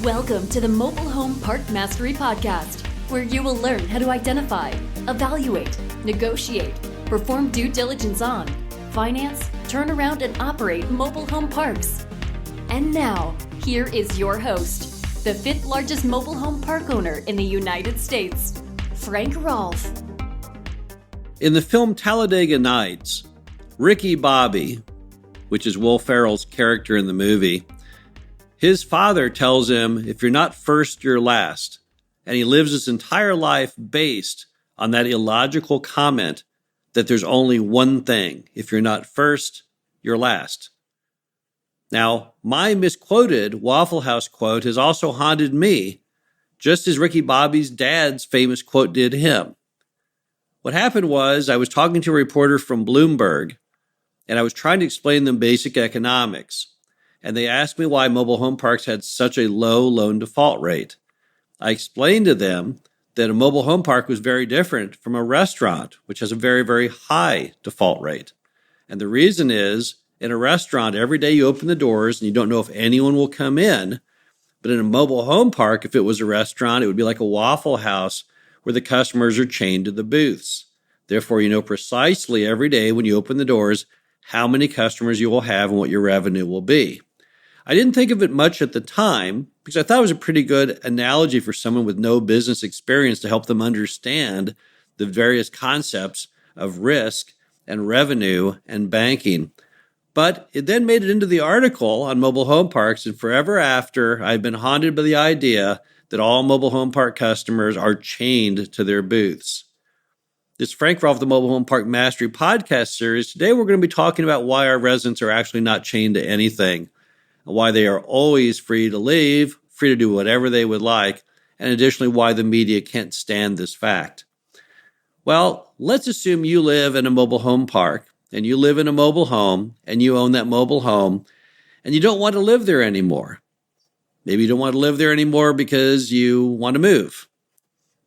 Welcome to the Mobile Home Park Mastery Podcast, where you will learn how to identify, evaluate, negotiate, perform due diligence on, finance, turn around, and operate mobile home parks. And now, here is your host, the fifth largest mobile home park owner in the United States, Frank Rolfe. In the film Talladega Nights, Ricky Bobby, which is Will Ferrell's character in the movie, his father tells him, if you're not first, you're last. And he lives his entire life based on that illogical comment that there's only one thing. If you're not first, you're last. Now, my misquoted Waffle House quote has also haunted me, just as Ricky Bobby's dad's famous quote did him. What happened was I was talking to a reporter from Bloomberg, and I was trying to explain them basic economics. And they asked me why mobile home parks had such a low loan default rate. I explained to them that a mobile home park was very different from a restaurant, which has a very, very high default rate. And the reason is, in a restaurant, every day you open the doors and you don't know if anyone will come in. But in a mobile home park, if it was a restaurant, it would be like a Waffle House where the customers are chained to the booths. Therefore, you know precisely every day when you open the doors how many customers you will have and what your revenue will be. I didn't think of it much at the time because I thought it was a pretty good analogy for someone with no business experience to help them understand the various concepts of risk and revenue and banking. But it then made it into the article on mobile home parks, and forever after, I've been haunted by the idea that all mobile home park customers are chained to their booths. This Frank Rolfe, the Mobile Home Park Mastery podcast series. Today we're going to be talking about why our residents are actually not chained to anything, and why they are always free to leave, free to do whatever they would like, and additionally why the media can't stand this fact. Well, let's assume you live in a mobile home park, and you live in a mobile home, and you own that mobile home, and you don't want to live there anymore. Maybe you don't want to live there anymore because you want to move.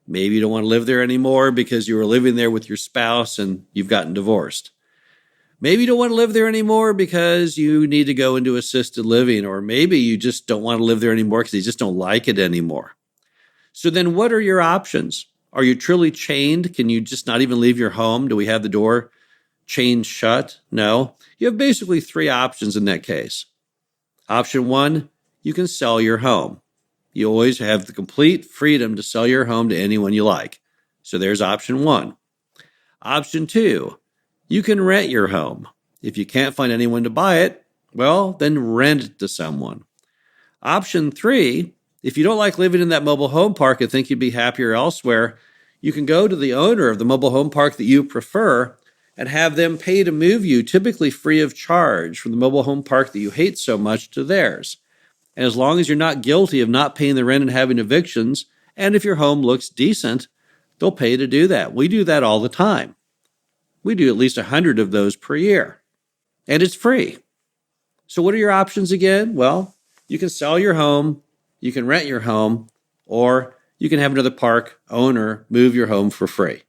Maybe you don't want to live there anymore because you were living there with your spouse and you've gotten divorced. Maybe you don't want to live there anymore because you need to go into assisted living, or maybe you just don't want to live there anymore because you just don't like it anymore. So then what are your options? Are you truly chained? Can you just not even leave your home? Do we have the door chained shut? No. You have basically three options in that case. Option one, you can sell your home. You always have the complete freedom to sell your home to anyone you like. So there's option one. Option two, you can rent your home. If you can't find anyone to buy it, well, then rent it to someone. Option three, if you don't like living in that mobile home park and think you'd be happier elsewhere, you can go to the owner of the mobile home park that you prefer and have them pay to move you, typically free of charge, from the mobile home park that you hate so much to theirs. And as long as you're not guilty of not paying the rent and having evictions, and if your home looks decent, they'll pay to do that. We do that all the time. We do at least 100 of those per year. And it's free. So what are your options again? Well, you can sell your home, you can rent your home, or you can have another park owner move your home for free.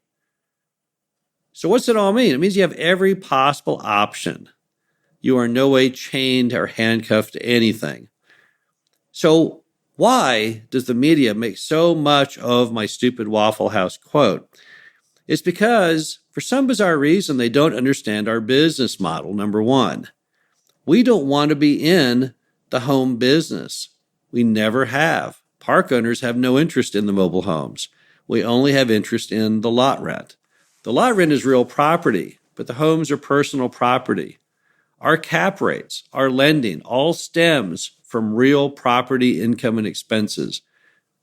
So what's it all mean? It means you have every possible option. You are in no way chained or handcuffed to anything. So why does the media make so much of my stupid Waffle House quote? It's because, for some bizarre reason, they don't understand our business model, number one. We don't want to be in the home business. We never have. Park owners have no interest in the mobile homes. We only have interest in the lot rent. The lot rent is real property, but the homes are personal property. Our cap rates, our lending, all stems from real property income and expenses.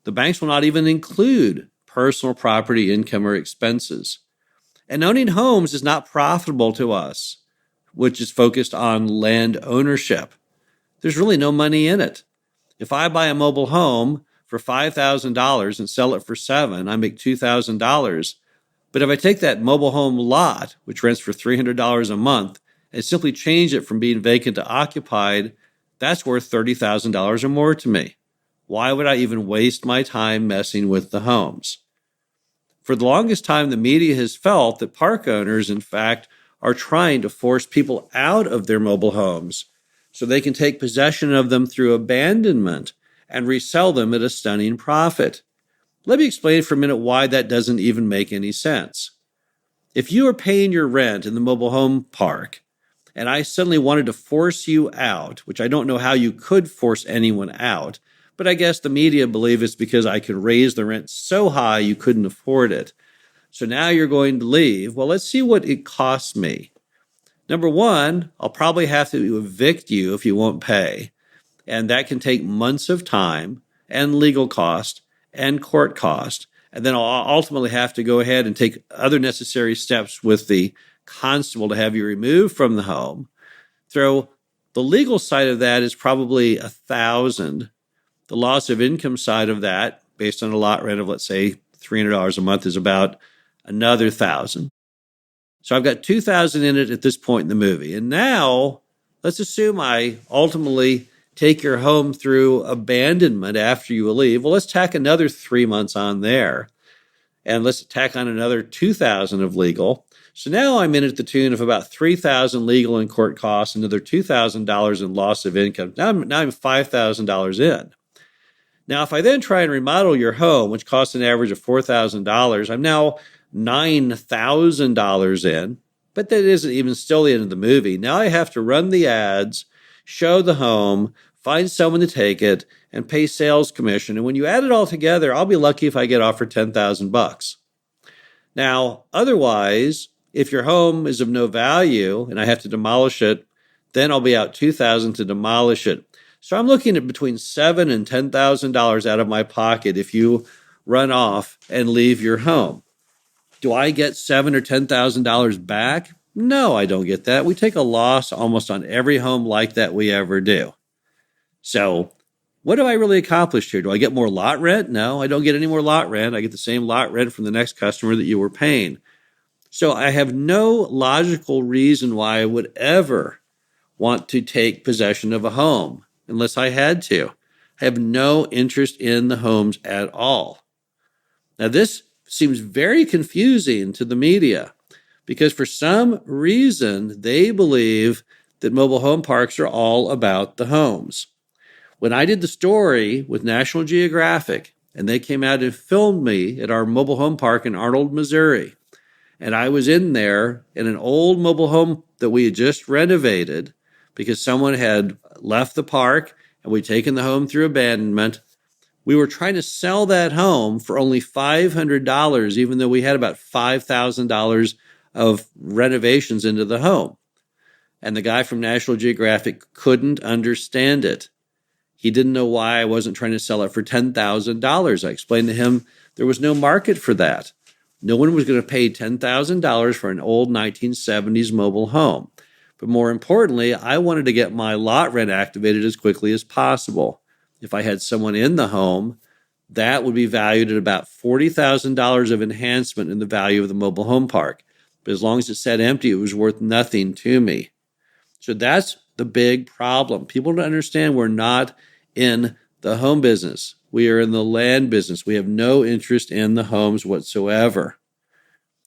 The banks will not even include personal property income or expenses. And owning homes is not profitable to us, which is focused on land ownership. There's really no money in it. If I buy a mobile home for $5,000 and sell it for $7,000, I make $2,000. But if I take that mobile home lot, which rents for $300 a month, and simply change it from being vacant to occupied, that's worth $30,000 or more to me. Why would I even waste my time messing with the homes? For the longest time, the media has felt that park owners, in fact, are trying to force people out of their mobile homes so they can take possession of them through abandonment and resell them at a stunning profit. Let me explain for a minute why that doesn't even make any sense. If you are paying your rent in the mobile home park, and I suddenly wanted to force you out, which I don't know how you could force anyone out, but I guess the media believe it's because I could raise the rent so high you couldn't afford it. So now you're going to leave. Well, let's see what it costs me. Number one, I'll probably have to evict you if you won't pay. And that can take months of time and legal cost and court cost. And then I'll ultimately have to go ahead and take other necessary steps with the constable to have you removed from the home. Throw the legal side of that is probably $1,000. The loss of income side of that, based on a lot rent of, let's say, $300 a month, is about another $1,000. So I've got $2,000 in it at this point in the movie. And now let's assume I ultimately take your home through abandonment after you leave. Well, let's tack another 3 months on there. And let's tack on another $2,000 of legal. So now I'm in at the tune of about $3,000 legal and court costs, another $2,000 in loss of income. Now I'm $5,000 in. Now, if I then try and remodel your home, which costs an average of $4,000, I'm now $9,000 in, but that isn't even still the end of the movie. Now I have to run the ads, show the home, find someone to take it, and pay sales commission. And when you add it all together, I'll be lucky if I get offered $10,000. Now, otherwise, if your home is of no value and I have to demolish it, then I'll be out $2,000 to demolish it. So I'm looking at between $7,000 and $10,000 out of my pocket if you run off and leave your home. Do I get $7,000 or $10,000 back? No, I don't get that. We take a loss almost on every home like that we ever do. So what have I really accomplished here? Do I get more lot rent? No, I don't get any more lot rent. I get the same lot rent from the next customer that you were paying. So I have no logical reason why I would ever want to take possession of a home unless I had to. I have no interest in the homes at all. Now, this seems very confusing to the media because for some reason they believe that mobile home parks are all about the homes. When I did the story with National Geographic and they came out and filmed me at our mobile home park in Arnold, Missouri, and I was in there in an old mobile home that we had just renovated because someone had left the park and we'd taken the home through abandonment. We were trying to sell that home for only $500, even though we had about $5,000 of renovations into the home. And the guy from National Geographic couldn't understand it. He didn't know why I wasn't trying to sell it for $10,000. I explained to him there was no market for that. No one was going to pay $10,000 for an old 1970s mobile home. But more importantly, I wanted to get my lot rent activated as quickly as possible. If I had someone in the home, that would be valued at about $40,000 of enhancement in the value of the mobile home park. But as long as it sat empty, it was worth nothing to me. So that's the big problem. People don't understand we're not in the home business. We are in the land business. We have no interest in the homes whatsoever.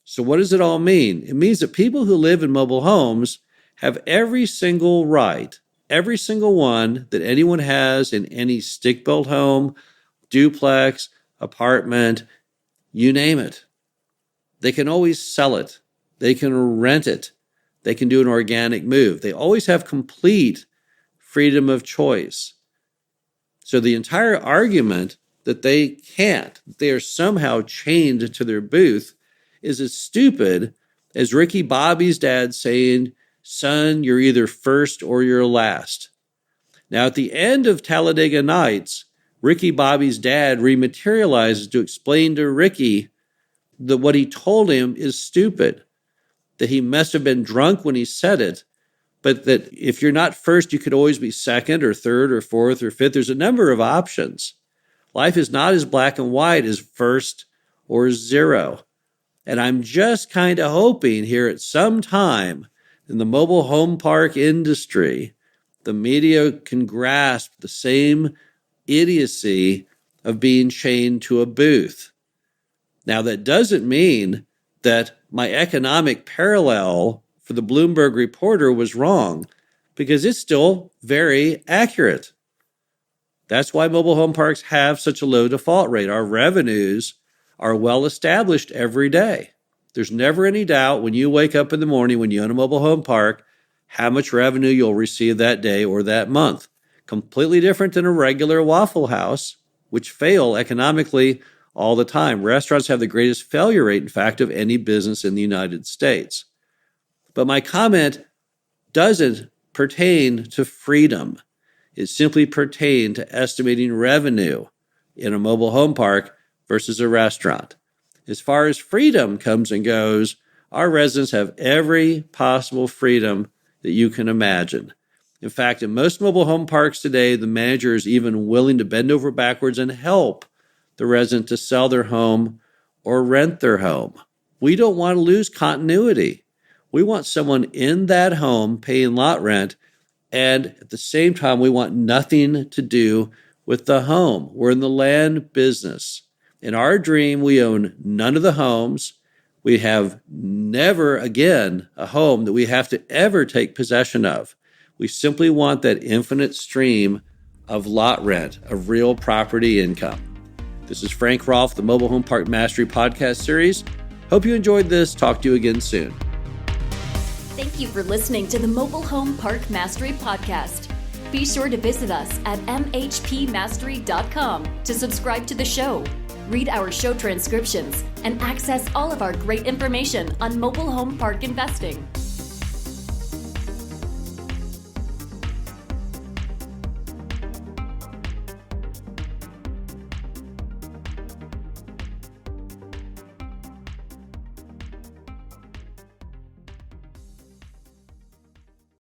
So what does it all mean? It means that people who live in mobile homes have every single right, every single one that anyone has in any stick-built home, duplex, apartment, you name it. They can always sell it. They can rent it. They can do an organic move. They always have complete freedom of choice. So the entire argument that they can't, that they are somehow chained to their booth, is as stupid as Ricky Bobby's dad saying, "Son, you're either first or you're last." Now, at the end of Talladega Nights, Ricky Bobby's dad rematerializes to explain to Ricky that what he told him is stupid, that he must have been drunk when he said it, but that if you're not first, you could always be second or third or fourth or fifth. There's a number of options. Life is not as black and white as first or zero. And I'm just kind of hoping here at some time in the mobile home park industry, the media can grasp the same idiocy of being chained to a booth. Now, that doesn't mean that my economic parallel for the Bloomberg reporter was wrong, because it's still very accurate. That's why mobile home parks have such a low default rate. Our revenues are well established every day. There's never any doubt when you wake up in the morning when you own a mobile home park how much revenue you'll receive that day or that month. Completely different than a regular Waffle House, which fail economically all the time. Restaurants have the greatest failure rate, in fact, of any business in the United States. But my comment doesn't pertain to freedom. It simply pertains to estimating revenue in a mobile home park versus a restaurant. As far as freedom comes and goes, our residents have every possible freedom that you can imagine. In fact, in most mobile home parks today, the manager is even willing to bend over backwards and help the resident to sell their home or rent their home. We don't want to lose continuity. We want someone in that home paying lot rent, and at the same time, we want nothing to do with the home. We're in the land business. In our dream, we own none of the homes. We have never again a home that we have to ever take possession of. We simply want that infinite stream of lot rent, of real property income. This is Frank Rolfe, the Mobile Home Park Mastery podcast series. Hope you enjoyed this. Talk to you again soon. Thank you for listening to the Mobile Home Park Mastery podcast. Be sure to visit us at mhpmastery.com to subscribe to the show, read our show transcriptions, and access all of our great information on mobile home park investing.